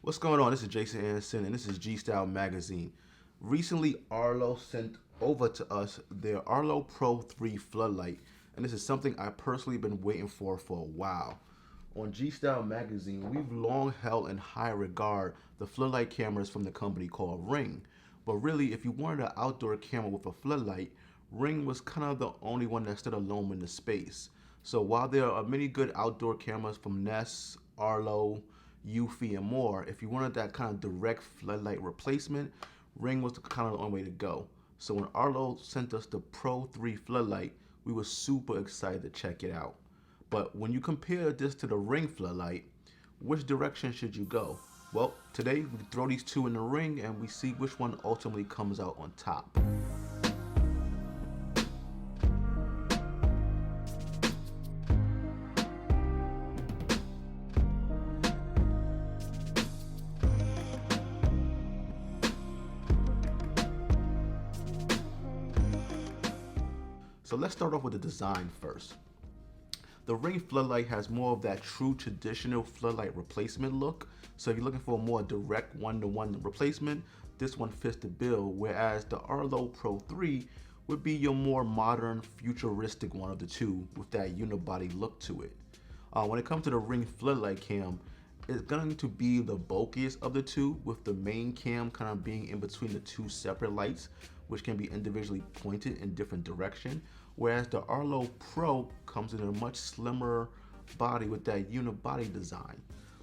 What's going on? This is Jason Anderson, and this is G Style Magazine. Recently, Arlo sent over to us their Arlo Pro 3 Floodlight, and this is something I personally been waiting for a while. On G Style Magazine, we've long held in high regard the floodlight cameras from the company called Ring. But really, if you wanted an outdoor camera with a floodlight, Ring was kind of the only one that stood alone in the space. So while there are many good outdoor cameras from Nest, Arlo, Eufy, and more, if you wanted that kind of direct floodlight replacement, Ring was the kind of the only way to go. So when Arlo sent us the Pro 3 floodlight, we were super excited to check it out. But when you compare this to the Ring floodlight, which direction should you go? Well, today we throw these two in the ring and we see which one ultimately comes out on top. So let's start off with the design first. The Ring floodlight has more of that true traditional floodlight replacement look. So if you're looking for a more direct one-to-one replacement, this one fits the bill, whereas the Arlo Pro 3 would be your more modern, futuristic one of the two with that unibody look to it. When it comes to the Ring floodlight cam, it's going to be the bulkiest of the two, with the main cam kind of being in between the two separate lights, which can be individually pointed in different direction, whereas the Arlo Pro comes in a much slimmer body with that unibody design.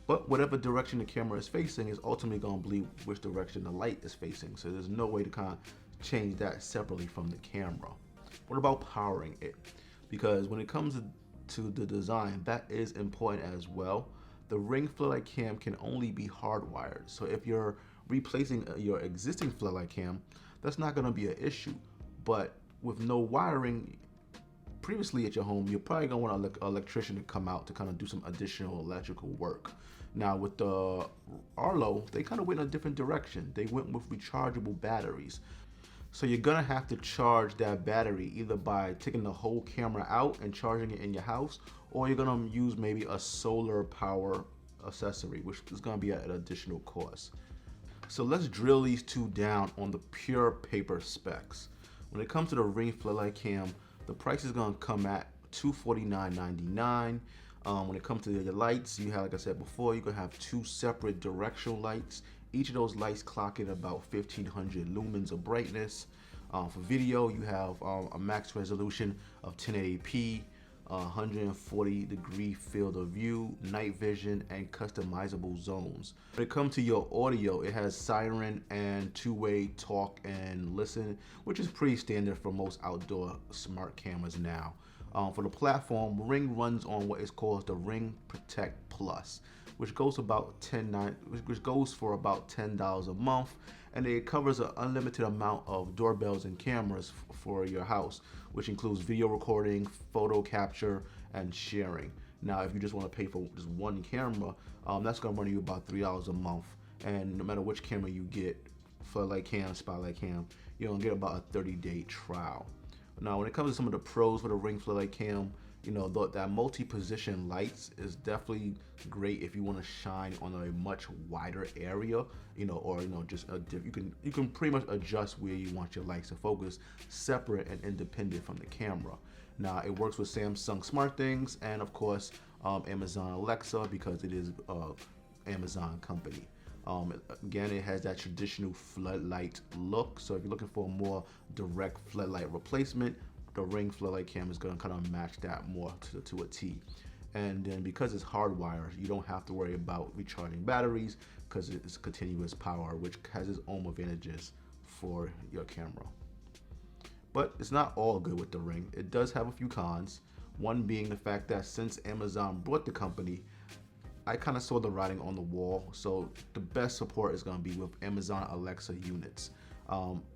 But whatever direction the camera is facing is ultimately going to be which direction the light is facing, so there's no way to kind of change that separately from the camera. What about powering it? Because when it comes to the design, that is important as well. The Ring floodlight cam can only be hardwired, so if you're replacing your existing floodlight cam, that's not going to be an issue. But with no wiring previously at your home, you're probably going to want an electrician to come out to kind of do some additional electrical work. Now with the Arlo, they kind of went in a different direction. They went with rechargeable batteries. So you're gonna have to charge that battery either by taking the whole camera out and charging it in your house, or you're gonna use maybe a solar power accessory, which is gonna be at an additional cost. So let's drill these two down on the pure paper specs. When it comes to the Ring floodlight cam, the price is gonna come at $249.99. When it comes to your lights, you have, like I said before, you're gonna have two separate directional lights. Each of those lights clock in about 1500 lumens of brightness. For video, you have a max resolution of 1080p, 140 degree field of view, night vision, and customizable zones. When it comes to your audio, it has siren and two-way talk and listen, which is pretty standard for most outdoor smart cameras now. For the platform, Ring runs on what is called the Ring Protect Plus, which goes for about $10 a month, and it covers an unlimited amount of doorbells and cameras for your house, which includes video recording, photo capture, and sharing. Now, if you just want to pay for just one camera, that's going to run you about $3 a month, and no matter which camera you get, floodlight cam, spotlight cam, you're going to get about a 30-day trial. Now, when it comes to some of the pros for the Ring floodlight cam, that multi-position lights is definitely great if you want to shine on a much wider area, or just you can pretty much adjust where you want your lights to focus, separate and independent from the camera. Now, it works with Samsung SmartThings and of course Amazon Alexa, because it is Amazon company. Again, it has that traditional floodlight look, so if you're looking for a more direct floodlight replacement, the Ring floodlight cam is going to kind of match that more to a T. And then because it's hardwired, you don't have to worry about recharging batteries because it's continuous power, which has its own advantages for your camera. But it's not all good with the Ring. It does have a few cons, one being the fact that since Amazon bought the company, I kind of saw the writing on the wall. So the best support is going to be with Amazon Alexa units.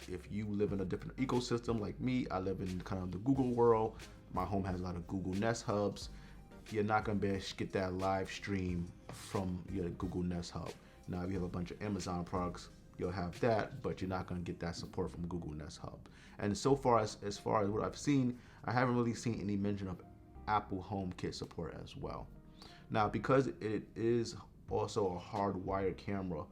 If you live in a different ecosystem like me, I live in kind of the Google world. My home has a lot of Google Nest hubs. You're not going to be able to get that live stream from your Google Nest hub. Now, if you have a bunch of Amazon products, you'll have that, but you're not going to get that support from Google Nest Hub. And so far as what I've seen, I haven't really seen any mention of Apple HomeKit support as well. Now, because it is also a hardwired camera,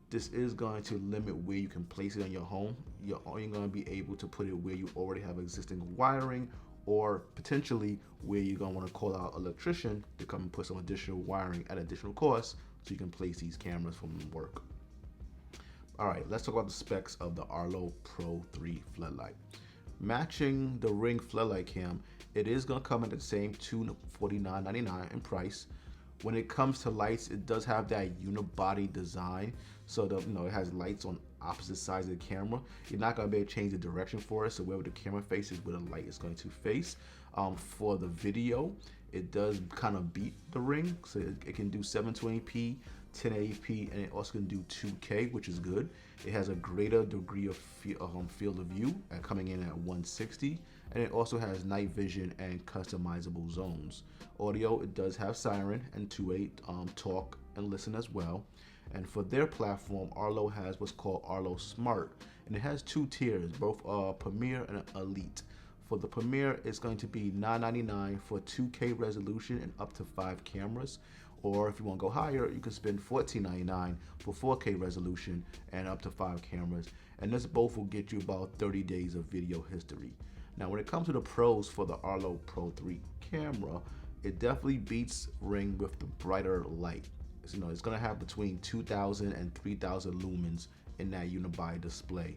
this is going to limit where you can place it in your home. You're only going to be able to put it where you already have existing wiring, or potentially where you're going to want to call out an electrician to come and put some additional wiring at additional cost so you can place these cameras from work. All right, let's talk about the specs of the Arlo Pro 3 floodlight. Matching the Ring floodlight cam, it is going to come at the same $249.99 in price. When it comes to lights, it does have that unibody design, so it has lights on opposite sides of the camera. You're not going to be able to change the direction for it, so wherever the camera faces, where the light is going to face. For the video, it does kind of beat the Ring, so it can do 720p, 1080p, and it also can do 2K, which is good. It has a greater degree of field of view coming in at 160, and it also has night vision and customizable zones. Audio, it does have siren and two-way talk and listen as well. And for their platform, Arlo has what's called Arlo Smart, and it has two tiers, both Premier and Elite. For the Premier, it's going to be $9.99 for 2K resolution and up to 5 cameras. Or if you want to go higher, you can spend $14.99 for 4K resolution and up to 5 cameras. And this both will get you about 30 days of video history. Now, when it comes to the pros for the Arlo Pro 3 camera, it definitely beats Ring with the brighter light. It's going to have between 2,000 and 3,000 lumens in that unibody display.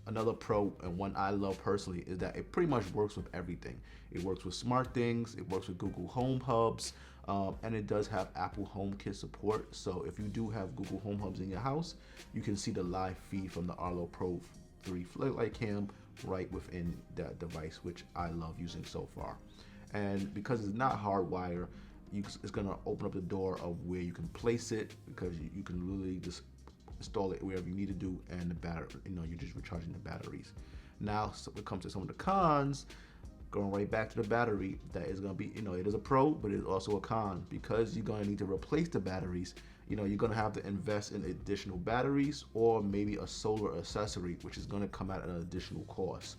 Another pro, and one I love personally, is that it pretty much works with everything. It works with SmartThings, it works with Google Home Hubs, and it does have Apple HomeKit support. So if you do have Google Home Hubs in your house, you can see the live feed from the Arlo Pro 3 floodlight cam right within that device, which I love using so far. And because it's not hardwired, it's going to open up the door of where you can place it, because you can literally just install it wherever you need to do, and the battery, you're just recharging the batteries. Now, so when it comes to some of the cons, going right back to the battery, that is going to be, it is a pro, but it's also a con, because you're going to need to replace the batteries. You're going to have to invest in additional batteries or maybe a solar accessory, which is going to come at an additional cost.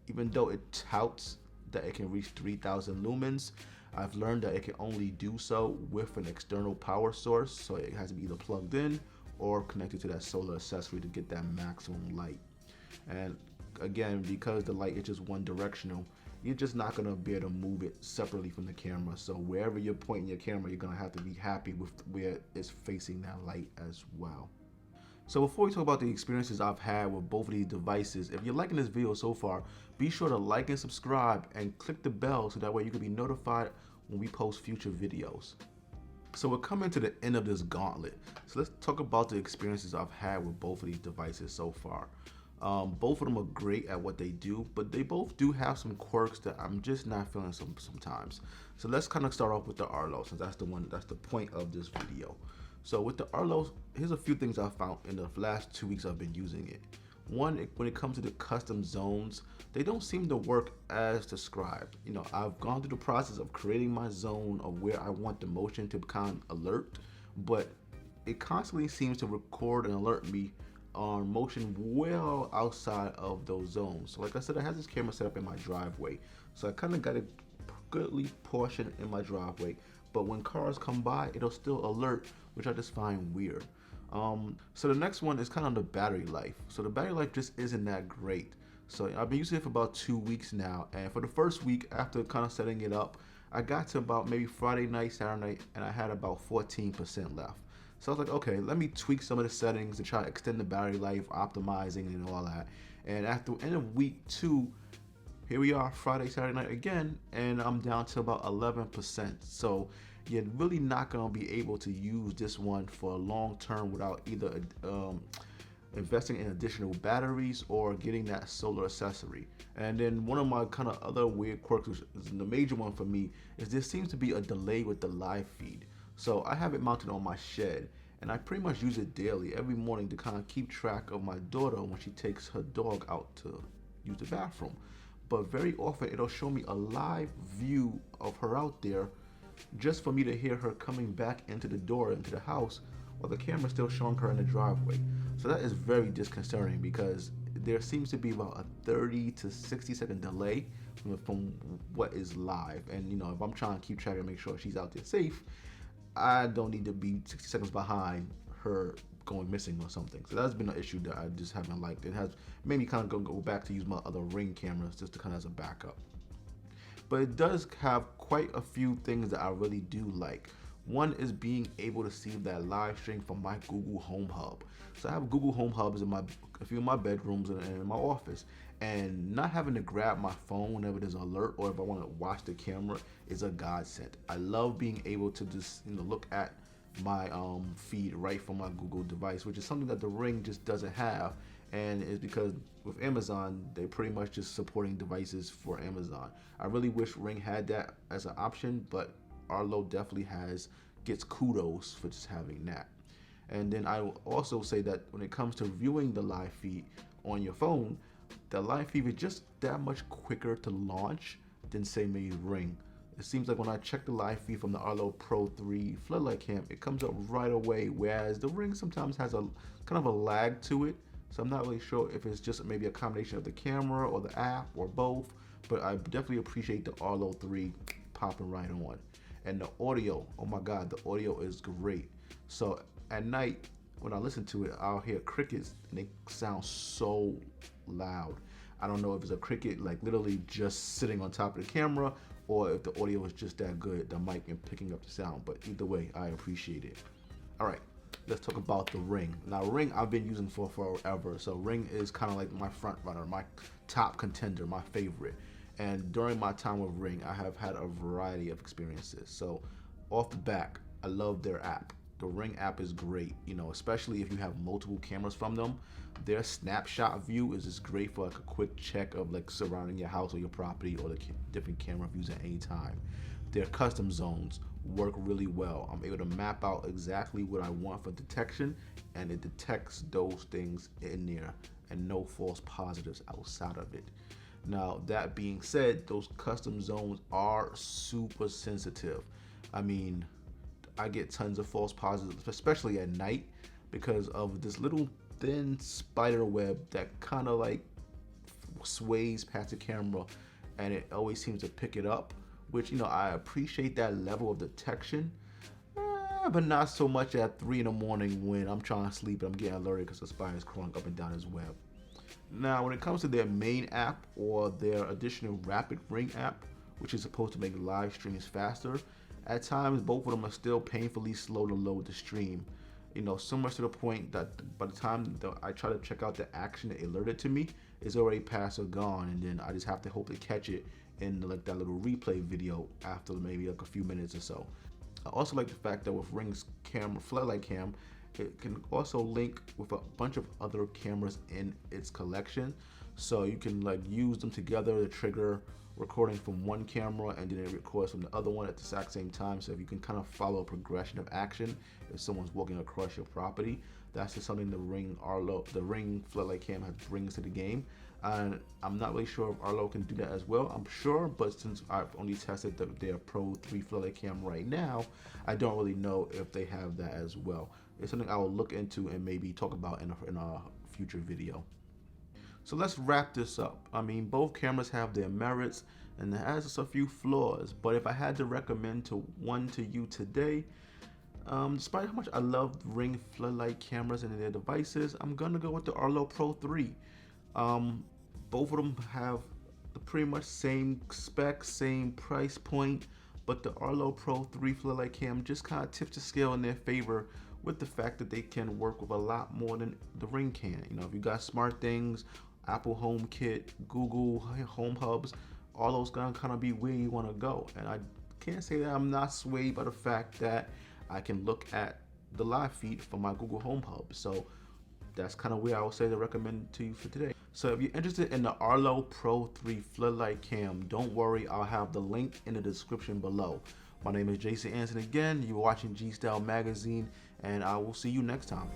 Even though it touts that it can reach 3,000 lumens, I've learned that it can only do so with an external power source, so it has to be either plugged in or connected to that solar accessory to get that maximum light. And again, because the light is just one directional, you're just not going to be able to move it separately from the camera. So wherever you're pointing your camera, you're going to have to be happy with where it's facing that light as well. So before we talk about the experiences I've had with both of these devices, if you're liking this video so far, be sure to like and subscribe and click the bell so that way you can be notified when we post future videos. So we're coming to the end of this gauntlet. So let's talk about the experiences I've had with both of these devices so far. Both of them are great at what they do, but they both do have some quirks that I'm just not feeling sometimes. So let's kind of start off with the Arlo, since that's the point of this video. So with the Arlo, here's a few things I found in the last 2 weeks I've been using it. One, when it comes to the custom zones, they don't seem to work as described. I've gone through the process of creating my zone of where I want the motion to become alert, but it constantly seems to record and alert me on motion well outside of those zones. So like I said, I have this camera set up in my driveway, so I kind of got it goodly portion in my driveway, but when cars come by, it'll still alert, which I just find weird. So the next one is kind of the battery life. So the battery life just isn't that great. So I've been using it for about 2 weeks now, and for the first week after kind of setting it up, I got to about maybe Friday night, Saturday night, and I had about 14% left. So I was like, okay, let me tweak some of the settings to try to extend the battery life, optimizing and all that. And after the end of week 2, here we are, Friday, Saturday night again, and I'm down to about 11%. So you're really not going to be able to use this one for a long term without either investing in additional batteries or getting that solar accessory. And then one of my kind of other weird quirks, which is the major one for me, is there seems to be a delay with the live feed. So I have it mounted on my shed, and I pretty much use it daily, every morning, to kind of keep track of my daughter when she takes her dog out to use the bathroom. But very often it'll show me a live view of her out there, just for me to hear her coming back into the door, into the house, while the camera's still showing her in the driveway. So that is very disconcerting, because there seems to be about a 30 to 60-second delay from what is live. And if I'm trying to keep track and make sure she's out there safe, I don't need to be 60 seconds behind her going missing or something. So that's been an issue that I just haven't liked. It has made me kind of go back to use my other Ring cameras just to kind of as a backup. But it does have quite a few things that I really do like. One is being able to see that live stream from my Google Home Hub. So I have Google Home Hubs in a few of my bedrooms and in my office, and not having to grab my phone whenever there's an alert or if I want to watch the camera is a godsend. I love being able to just look at my feed right from my Google device, which is something that the Ring just doesn't have. And it's because with Amazon, they're pretty much just supporting devices for Amazon. I really wish Ring had that as an option, but Arlo definitely gets kudos for just having that. And then I will also say that when it comes to viewing the live feed on your phone, the live feed is just that much quicker to launch than say maybe Ring. It seems like when I check the live feed from the Arlo Pro 3 Floodlight cam, it comes up right away, whereas the Ring sometimes has a kind of a lag to it. So I'm not really sure if it's just maybe a combination of the camera or the app or both, but I definitely appreciate the Arlo 3 popping right on. And the audio, oh my God, the audio is great. So at night, when I listen to it, I'll hear crickets and they sound so loud. I don't know if it's a cricket like literally just sitting on top of the camera or if the audio is just that good, the mic and picking up the sound, but either way, I appreciate it. All right, let's talk about the Ring. Now, Ring I've been using for forever, so Ring is kind of like my front runner, my top contender, my favorite. And during my time with Ring, I have had a variety of experiences. So off the back, I love their app. The Ring app is great, especially if you have multiple cameras from them. Their snapshot view is just great for like a quick check of like surrounding your house or your property or the different camera views at any time. Their custom zones work really well. I'm able to map out exactly what I want for detection, and it detects those things in there and no false positives outside of it. Now, that being said, those custom zones are super sensitive. I mean, I get tons of false positives, especially at night, because of this little thin spider web that kind of like sways past the camera, and it always seems to pick it up, which, I appreciate that level of detection, but not so much at 3 in the morning when I'm trying to sleep and I'm getting alerted because the spider is crawling up and down his web. Now, when it comes to their main app or their additional Rapid Ring app, which is supposed to make live streams faster, at times both of them are still painfully slow to load the stream. So much to the point that by the time I try to check out the action that alerted to me, it's already past or gone, and then I just have to hope to catch it in like that little replay video after maybe like a few minutes or so. I also like the fact that with Ring's camera, Floodlight cam, it can also link with a bunch of other cameras in its collection, so you can like use them together to trigger recording from one camera and then it records from the other one at the exact same time. So if you can kind of follow a progression of action if someone's walking across your property, that's just something the Ring Floodlight cam brings to the game. And I'm not really sure if Arlo can do that as well. I'm sure, but since I've only tested their Pro 3 Floodlight cam right now, I don't really know if they have that as well. It's something I will look into and maybe talk about in a future video. So let's wrap this up. I mean, both cameras have their merits and it has just a few flaws, but if I had to recommend one to you today, despite how much I love Ring Floodlight cameras and their devices, I'm gonna go with the Arlo Pro 3. Both of them have the pretty much same specs, same price point, but the Arlo Pro 3 Floodlight cam just kind of tips the scale in their favor with the fact that they can work with a lot more than the Ring can. If you got SmartThings, Apple HomeKit, Google Home Hubs, all those gonna kind of be where you want to go. And I can't say that I'm not swayed by the fact that I can look at the live feed from my Google Home Hub. So that's kind of where I would say to recommend to you for today. So if you're interested in the Arlo Pro 3 Floodlight cam, don't worry, I'll have the link in the description below. My name is Jason Anson again. You're watching G Style Magazine, and I will see you next time.